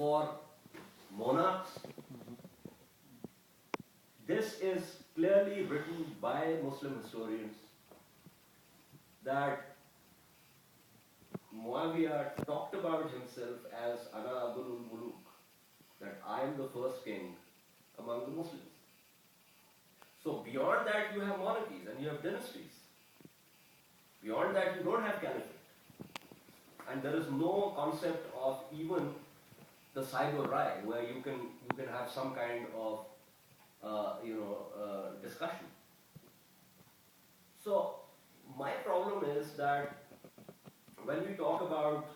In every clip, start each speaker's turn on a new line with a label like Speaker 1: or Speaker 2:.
Speaker 1: for monarchs. This is clearly written by Muslim historians that Muawiyah talked about himself as Ana Abul Muluk, that I am the first king among the Muslims. So beyond that you have monarchies and you have dynasties. Beyond that you don't have caliphate. And there is no concept of even the cyber Rai where you can have some kind of discussion. So my problem is that when we talk about,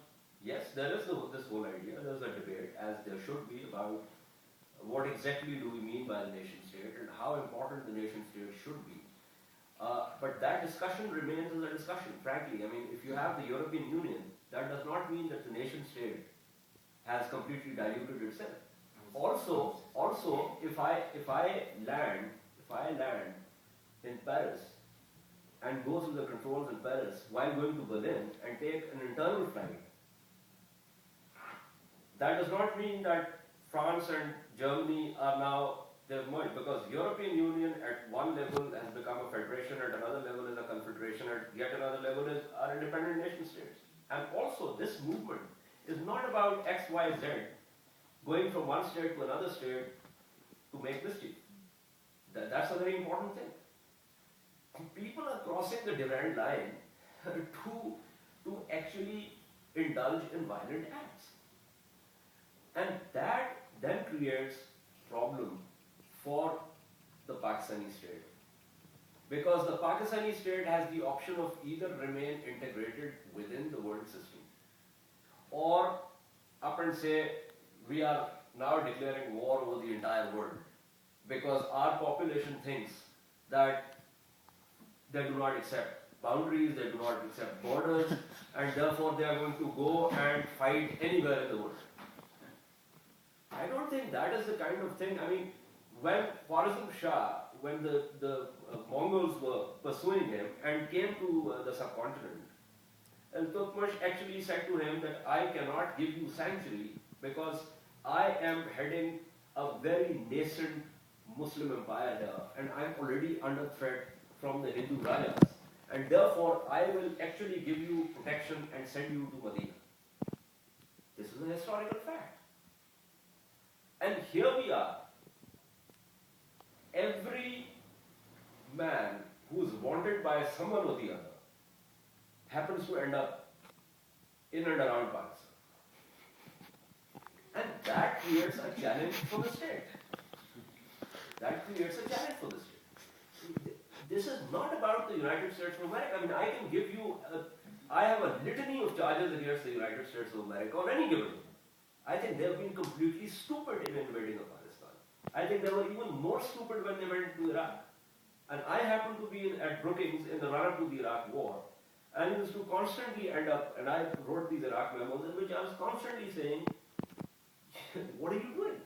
Speaker 1: yes, there is this whole idea, there is a debate, as there should be, about what exactly do we mean by the nation state and how important the nation state should be. But that discussion remains as a discussion, frankly. I mean, if you have the European Union, that does not mean that the nation state has completely diluted itself. Also, if I land in Paris and go through the controls in Paris while going to Berlin and take an internal flight, that does not mean that France and Germany are now, they've merged, because European Union at one level has become a federation, at another level is a confederation, at yet another level is our independent nation states. And also this movement is not about X, Y, Z, going from one state to another state to make mischief. That's a very important thing. People are crossing the dividend line to actually indulge in violent acts. And that then creates problem for the Pakistani state. Because the Pakistani state has the option of either remain integrated within the world system or up and say, we are now declaring war over the entire world because our population thinks that they do not accept boundaries, they do not accept borders, and therefore they are going to go and fight anywhere in the world. I don't think that is the kind of thing. I mean, when Khwarizm Shah, when the Mongols were pursuing him and came to the subcontinent, Iltutmish actually said to him that I cannot give you sanctuary because I am heading a very nascent Muslim empire here and I am already under threat from the Hindu Rajas, and therefore I will actually give you protection and send you to Medina. This is a historical fact. And here we are. Every man who is wanted by someone or the other happens to end up in and around Pakistan. And that creates a challenge for the state. That creates a challenge for the state. This is not about the United States of America. I mean, I can give you, I have a litany of charges against the United States of America on any given day. I think they have been completely stupid in invading Afghanistan. I think they were even more stupid when they went to Iraq. And I happened to be at Brookings in the run-up to the Iraq war. And I used to constantly end up, and I wrote these Iraq memos in which I was constantly saying, what are you doing?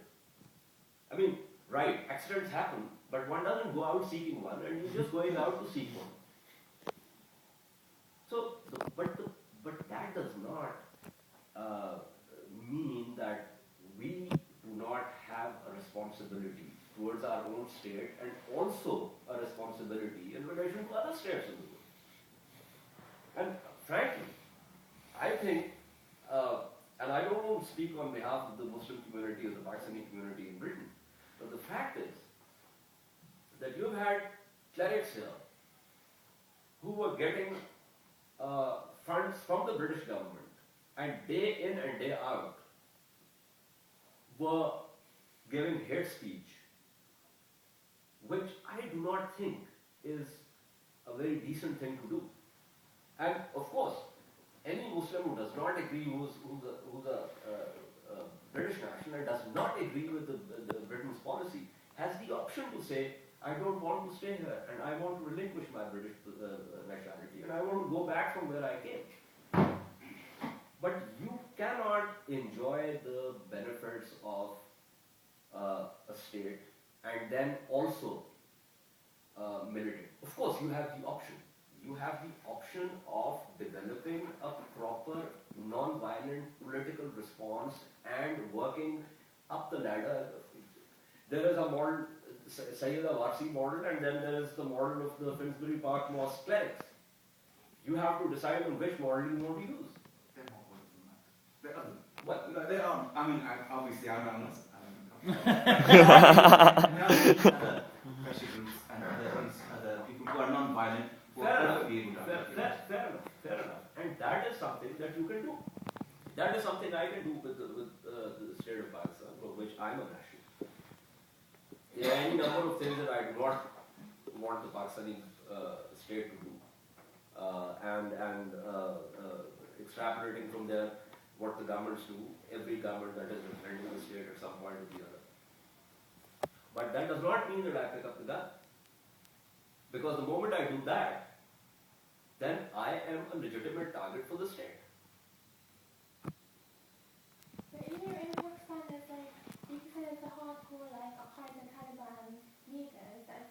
Speaker 1: I mean, right, accidents happen, but one doesn't go out seeking one, and you're just going out to seek one. So, but that does not mean that we do not have a responsibility towards our own state and also a responsibility in relation to other states in the world. And frankly, I think, and I don't want to speak on behalf of the Muslim community or the Pakistani community in Britain, but the fact is that you've had clerics here who were getting funds from the British government and day in and day out were giving hate speech, which I do not think is a very decent thing to do. And of course, any Muslim who does not agree, who's a British national and does not agree with the Britain's policy, has the option to say, I don't want to stay here and I want to relinquish my British nationality and I want to go back from where I came. But you cannot enjoy the benefits of a state and then also militate. Of course, you have the option. You have the option of developing a proper non-violent political response and work working up the ladder. There is a model, Sayyida Warsi model, and then there is the model of the Finsbury Park Mosque clerics. You have to decide on which model you want to use.
Speaker 2: They're not all of them, Max. They're other.
Speaker 1: What?
Speaker 2: No, they aren't. I mean, obviously, I'm not. Pressure groups and other people who are non-violent who are perfectly able to articulate.
Speaker 1: Fair enough. And that is something that you can do. That is something I can do with the state of Pakistan, for which I'm a national. There are any number of things that I do not want the Pakistani state to do. Extrapolating from there what the governments do, every government that is representing the state at some point or the other. But that does not mean that I pick up the gun. Because the moment I do that, then I am a legitimate target for the state.
Speaker 3: But in Pakistan, there's like, you can say there's a hardcore, like, Haider Taliban leaders that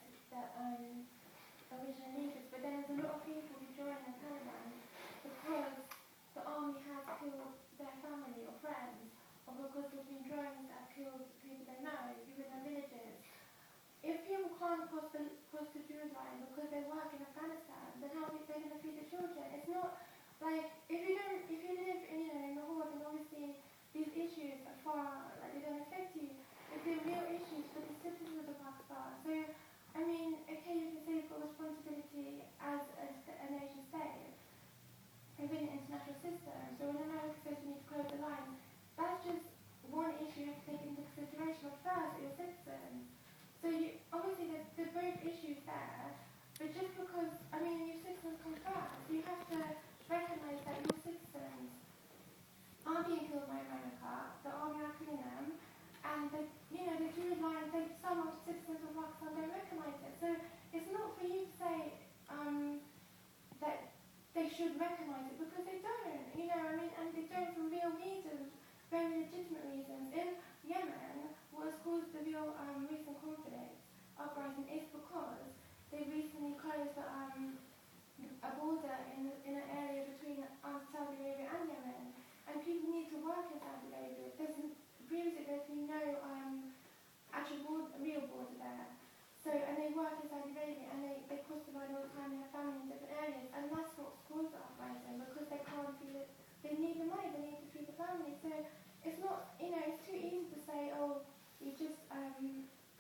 Speaker 3: original leaders, but then there's a lot of people who join the Taliban because the army has killed their family or friends, or because there's been drones that have killed people they know, people in their villages. If people can't cross the Jewish line because they work in Afghanistan, then how are they going to feed the children? It's not like if you live in Lahore, then obviously these issues are far, like, they don't affect you. But they're real issues for the citizens of Pakistan. So, I mean, okay, you can say you've got responsibility as a nation state within the international system. So when America says we need to close the line, that's just one issue you have to take into consideration. But first, your citizens. So obviously there's both issues there, but just because, I mean, your citizens come first, you have to recognise that your citizens aren't being killed by America, the army are killing them, and the Jewish line, some of the citizens of Pakistan don't recognise it. So it's not for you to say that they should recognise it, because they don't, and they don't for real reasons, very legitimate reasons. In Yemen, what has caused the real recent conflict, uprising, is because they recently closed a border in an area between Saudi Arabia and Yemen, and people need to work in Saudi Arabia. Previously there's been no actual real border there. So, and they work in Saudi Arabia, and they cross the line all the time, they have family in different areas, and that's what's caused the uprising, because they can't feed it, they need the money, they need to feed the family. So it's not, it's too easy to say, oh, you just...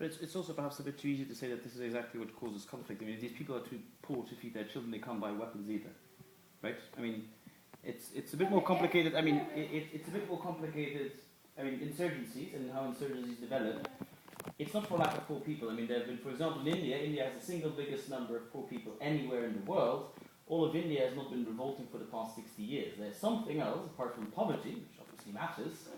Speaker 4: But it's also perhaps a bit too easy to say that this is exactly what causes conflict. I mean, if these people are too poor to feed their children, they can't buy weapons either, right? I mean, it's a bit more complicated. I mean, it's a bit more complicated. I mean, insurgencies and how insurgencies develop. It's not for lack of poor people. I mean, there have been, for example, in India. India has the single biggest number of poor people anywhere in the world. All of India has not been revolting for the past 60 years. There's something else apart from poverty, which obviously matters.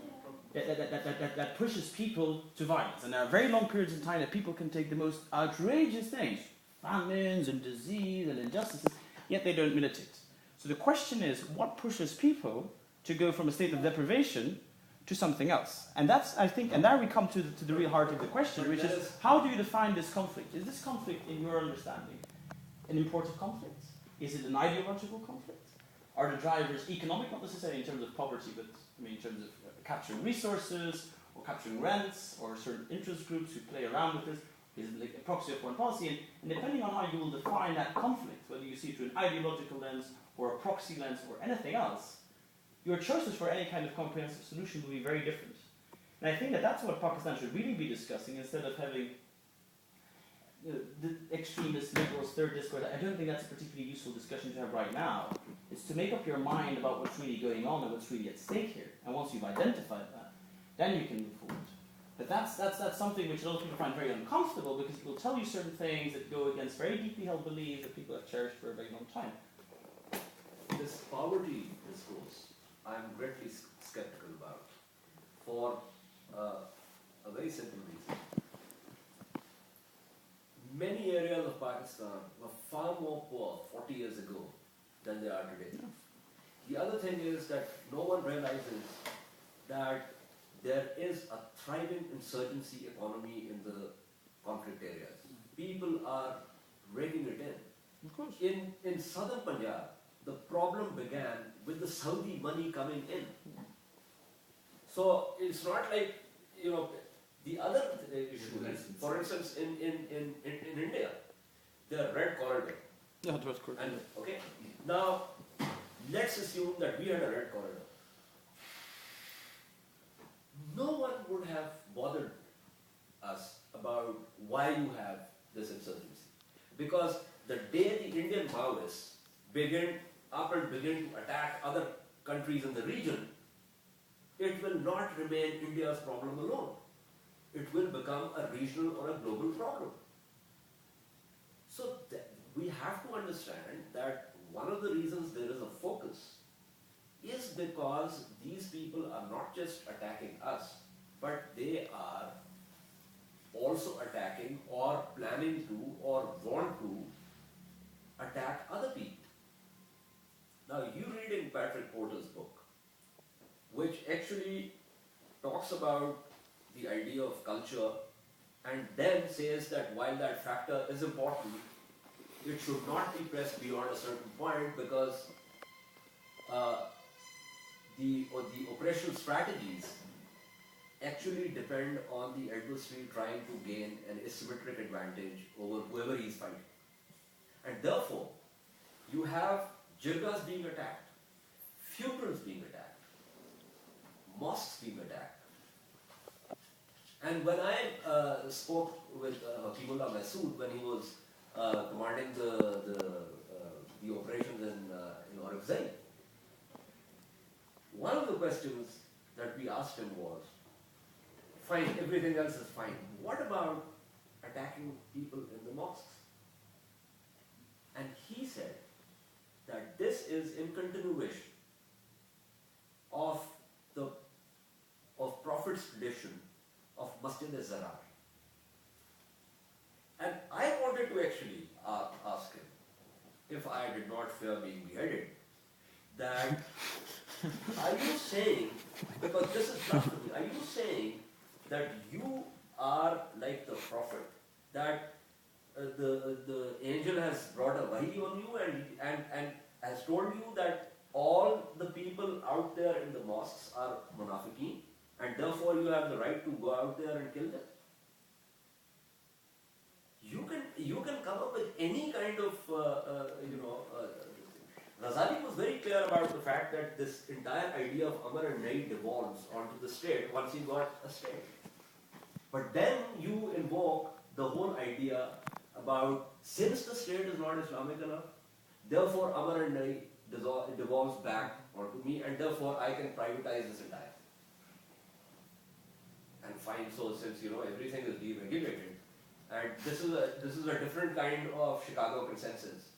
Speaker 4: That pushes people to violence. And there are very long periods in time that people can take the most outrageous things, famines and disease and injustices, yet they don't militate. So the question is, what pushes people to go from a state of deprivation to something else? And that's, I think, and there we come to the real heart of the question, which is, how do you define this conflict? Is this conflict, in your understanding, an imported conflict? Is it an ideological conflict? Are the drivers economic, not necessarily in terms of poverty, but I mean in terms of capturing resources, or capturing rents, or certain interest groups who play around with this? Is it like a proxy of foreign policy? And depending on how you will define that conflict, whether you see it through an ideological lens, or a proxy lens, or anything else, your choices for any kind of comprehensive solution will be very different. And I think that that's what Pakistan should really be discussing, instead of having the extremist liberals third discourse. I don't think that's a particularly useful discussion to have right now. It's to make up your mind about what's really going on and what's really at stake here. And once you've identified that, then you can move forward. But that's something which a lot of people find very uncomfortable, because it will tell you certain things that go against very deeply held beliefs that people have cherished for a very long time.
Speaker 1: This poverty discourse, I'm greatly skeptical about, for a very simple reason. Many areas of Pakistan were far more poor 40 years ago than they are today. The other thing is that no one realizes that there is a thriving insurgency economy in the conflict areas. People are raking it in.
Speaker 4: Of course.
Speaker 1: In southern Punjab, the problem began with the Saudi money coming in. So it's not like, the other issue is, for instance, in India, the red corridor.
Speaker 4: Yeah, that's correct.
Speaker 1: And, okay, now let's assume that we had a red corridor. No one would have bothered us about why you have this insurgency. Because the day the Indian Maoists began to attack other countries in the region, it will not remain India's problem alone. It will become a regional or a global problem. So we have to understand that one of the reasons there is a focus is because these people are not just attacking us, but they are also attacking or planning to or want to attack other people. Now you read in Patrick Porter's book, which actually talks about the idea of culture and then says that while that factor is important, it should not be pressed beyond a certain point because the operational strategies actually depend on the adversary trying to gain an asymmetric advantage over whoever he is fighting. And therefore, you have jirgas being attacked, funerals being attacked, mosques being attacked. And when I spoke with Hakimullah Masood when he was commanding the operations in Irregular, one of the questions that we asked him was, fine, everything else is fine. What about attacking people in the mosques? And he said that this is in continuation of Prophet's tradition of Masjid al-Zarar. And I wanted to actually ask him, if I did not fear being beheaded, that are you saying, because this is blasphemy, are you saying that you are like the Prophet, that the angel has brought a wahi on you and has told you that all the people out there in the mosques are munafiqeen, and therefore you have the right to go out there and kill them? You can come up with any kind of, Ghazali was very clear about the fact that this entire idea of Amr and Nahi devolves onto the state once you got a state. But then you invoke the whole idea about, since the state is not Islamic enough, therefore Amr and Nahi devolves back onto me, and therefore I can privatize this entire thing. And fine, so since everything is deregulated, and this is a different kind of Chicago consensus,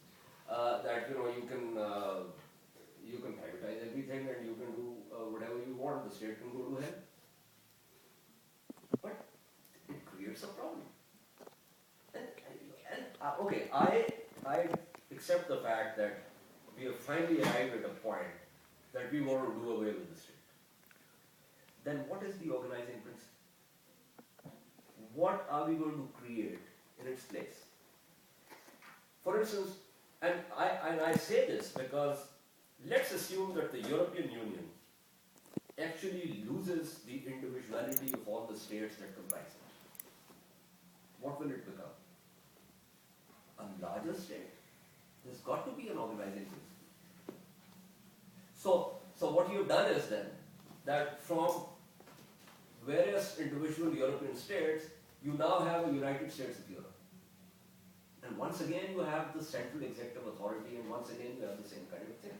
Speaker 1: that you can privatize everything and you can do whatever you want. The state can go to hell, but it creates a problem. Okay, I accept the fact that we have finally arrived at a point that we want to do away with the state. Then what is the organizing principle? What are we going to create in its place? For instance, and I say this because let's assume that the European Union actually loses the individuality of all the states that comprise it. What will it become? A larger state? There's got to be an organizing principle. So what you've done is then that from various individual European states, you now have a United States of Europe. And once again you have the central executive authority, and once again you have the same kind of thing.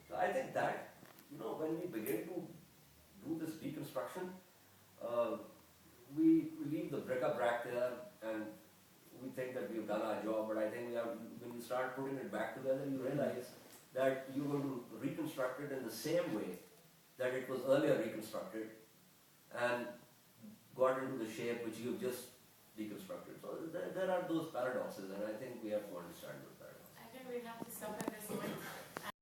Speaker 1: So I think that, when we begin to do this deconstruction, we leave the bric-a-brac there and we think that we've done our job, but I think when you start putting it back together, you realize that you're going to reconstruct it in the same way that it was earlier reconstructed and got into the shape which you've just deconstructed. So there are those paradoxes, and I think we have to understand those paradoxes.
Speaker 5: I think we have to stop at this point.